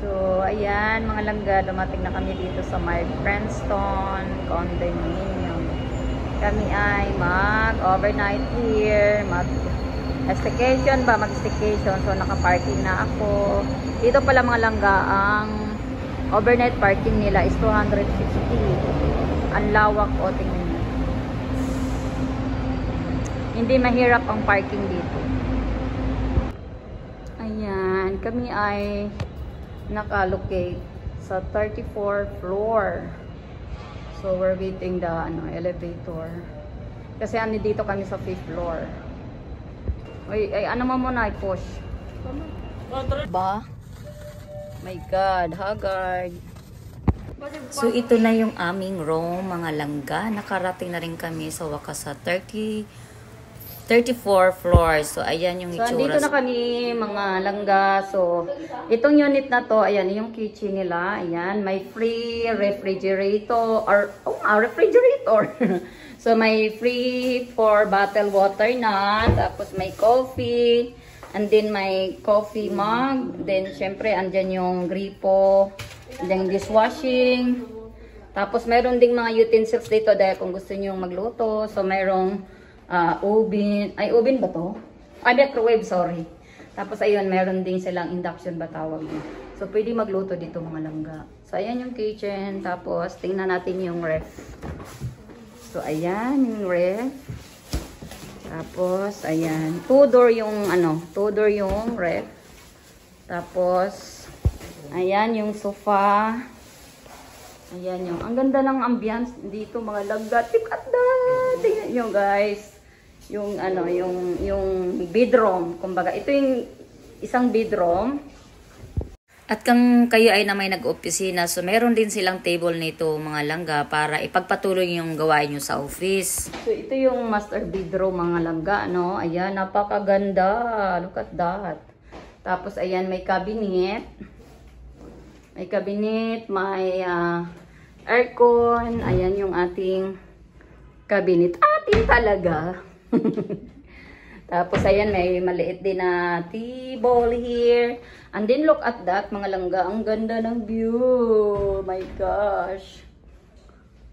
So, ayan, mga langga, dumating na kami dito sa my Friendstone condominium. Kami ay mag-overnight here, mag-staycation ba, mag-staycation. So, naka-parking na ako. Dito pala mga langga, ang overnight parking nila is 260. Ang lawak, o, tingnan nyo. Hindi mahirap ang parking dito. Ayan, kami ay naka-locate sa 34th floor. So, we're waiting the elevator. Kasi dito kami sa 5th floor. Ay, ano mo muna, i-push. Ba? My God, haggard. So, ito na yung aming room, mga langga. Nakarating na rin kami sa wakas sa 34 floors. So, ayan yung itsura. So, andito na kami, mga langga. So, itong unit na to, ayan, yung kitchen nila. Ayan, may free refrigerator. Refrigerator. So, may free for bottled water na. Tapos, may coffee. And then, may coffee mug. Then, syempre, andyan yung gripo. And then, dishwashing. Tapos, meron ding mga utensils dito dahil kung gusto nyo magluto. So, merong oven. Ay, oven ba to? Ay, microwave, sorry. Tapos, ayun, meron din silang induction ba tawag yun. So, pwede magluto dito mga langga. So, ayan yung kitchen. Tapos, tingnan natin yung ref. So, ayan yung ref. Tapos, ayan. Two-door yung ref. Tapos, ayan yung sofa. Ayan yung, ang ganda ng ambience dito mga langga. Look at that! Tingnan nyo guys. Yung bedroom. Kumbaga, ito yung isang bedroom. At kung kayo ay na may nag-opisina, so meron din silang table nito mga langga para ipagpatuloy yung gawain nyo sa office. So ito yung master bedroom mga langga, no? Ayan, napakaganda. Look at that. Tapos ayan, may cabinet. May cabinet, may aircon. Ayan yung ating cabinet. Atin talaga. Tapos ayan, may maliit din na tea bowl here. And then look at that mga langga. Ang ganda ng view. My gosh.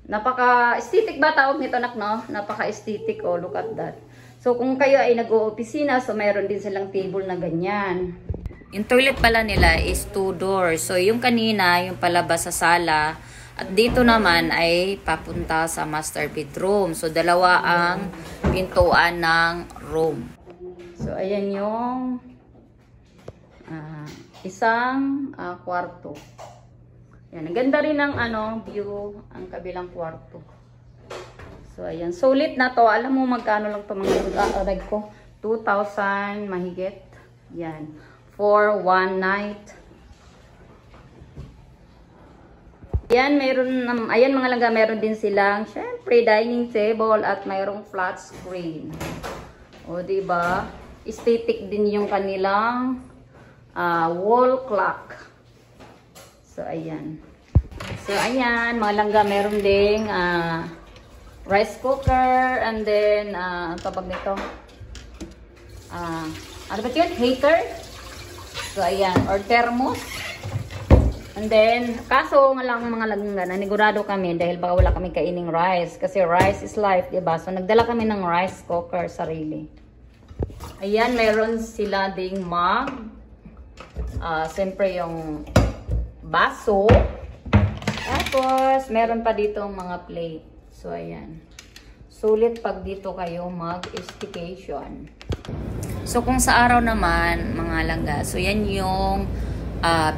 Napaka-aesthetic ba tawag nito nak, no? Napaka-aesthetic. Oh, look at that. So kung kayo ay nag-o-opisina, so mayroon din silang table na ganyan. Yung toilet pala nila is 2 doors. So yung kanina, yung palabas sa sala. At dito naman ay papunta sa master bedroom. So dalawa ang pintuan ng room. So ayan yung isang kwarto. Yan, ang ganda rin ng view ang kabilang kwarto. So ayan, sulit na to. Alam mo magkano lang to mga reg ko? 2,000 mahigit. Yan, for one night. Ayan, ayan mga langga, meron din silang, syempre, dining table at mayroong flat screen. O, diba? Aesthetic din yung kanilang wall clock. So, ayan. So, ayan, mga langga, meron ding rice cooker, and then, tawag nito, ano ba yun? Heater. So, ayan, or thermos. And then, kaso nga lang mga langga, nanigurado kami dahil baka wala kami kaining rice. Kasi rice is life, diba? So, nagdala kami ng rice cooker sarili. Ayan, meron sila ding mug. Siyempre yung baso. Tapos, meron pa dito mga plate. So, ayan. Sulit pag dito kayo mag-staycation. So, kung sa araw naman, mga langga, so yan yung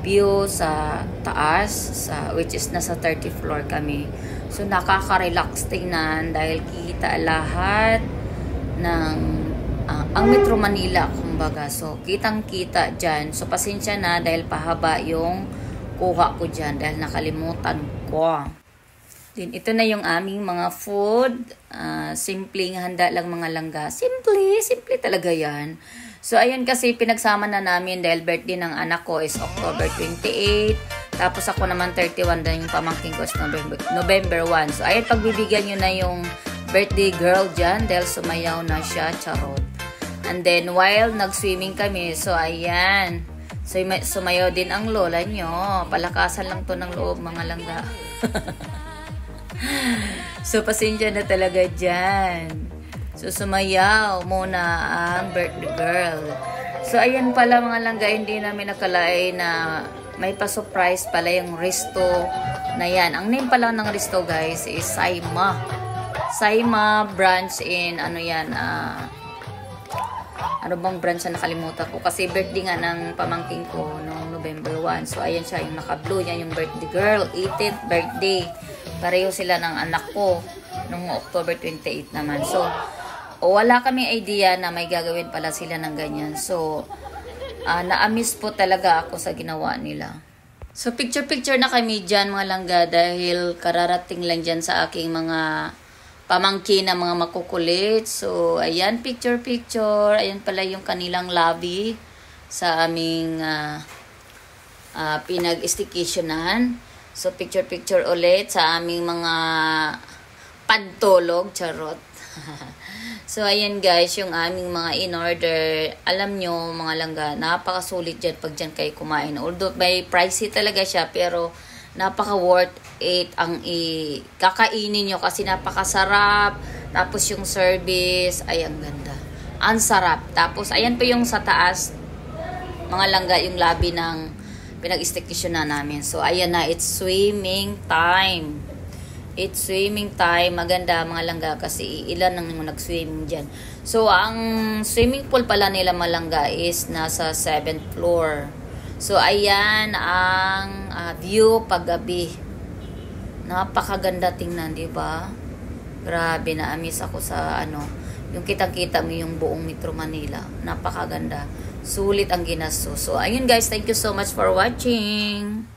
view sa taas, which is nasa 30th floor kami. So, nakaka-relax tingnan dahil kita lahat ng ang Metro Manila, kumbaga. So, kitang-kita dyan. So, pasensya na dahil pahaba yung kuha ko dyan dahil nakalimutan ko. Then, ito na yung aming mga food. Simpleng handa lang mga langga. Simple talaga yan. So, ayan kasi pinagsama na namin dahil birthday ng anak ko is October 28. Tapos ako naman 31 na yung pamangkin ko is November 1. So, ayan, pagbibigyan nyo na yung birthday girl dyan dahil sumayaw na siya, charot. And then, while nag-swimming kami, so, ayan, So, sumayaw din ang lola nyo. Palakasan lang to ng loob, mga langga. So, pasensya na talaga dyan. So, sumayaw muna ang birthday girl. So, ayan pala mga langga, hindi namin nakalain na may pa-surprise pala yung resto na yan. Ang name pala ng resto, guys, is Saima. Saima branch in, ano yan, ano bang branch na nakalimutan ko. Kasi birthday nga ng pamangking ko noong November 1. So, ayan siya, yung naka-blue. Yan yung birthday girl. 18th birthday. Pareho sila ng anak ko noong October 28 naman. So, wala kami idea na may gagawin pala sila ng ganyan. So, na-amiss po talaga ako sa ginawa nila. So, picture-picture na kami dyan, mga langga, dahil kararating lang dyan sa aking mga pamangkin na mga makukulit. So, ayan, picture-picture. Ayan pala yung kanilang lobby sa aming pinag-staycationan. So, picture-picture ulit sa aming mga pantulog. Charot. So, ayan guys, yung aming mga in-order. Alam nyo, mga langga, napakasulit dyan pag dyan kayo kumain. Although, may pricey talaga siya, pero napaka-worth it ang kakainin nyo kasi napakasarap. Tapos yung service, ay ang ganda. Ang sarap. Tapos, ayan pa yung sa taas, mga langga, yung lobby ng pinag-staycation na namin. So, ayan na, it's swimming time. It's swimming time. Maganda mga langga kasi ilan nang nag-swimming dyan. So, ang swimming pool pala nila malangga is nasa 7th floor. So, ayan ang view paggabi. Napakaganda tingnan, di ba? Grabe, na-amiss ako sa yung kitang-kita mo yung buong Metro Manila. Napakaganda. Sulit ang ginastos. So, ayun guys, thank you so much for watching.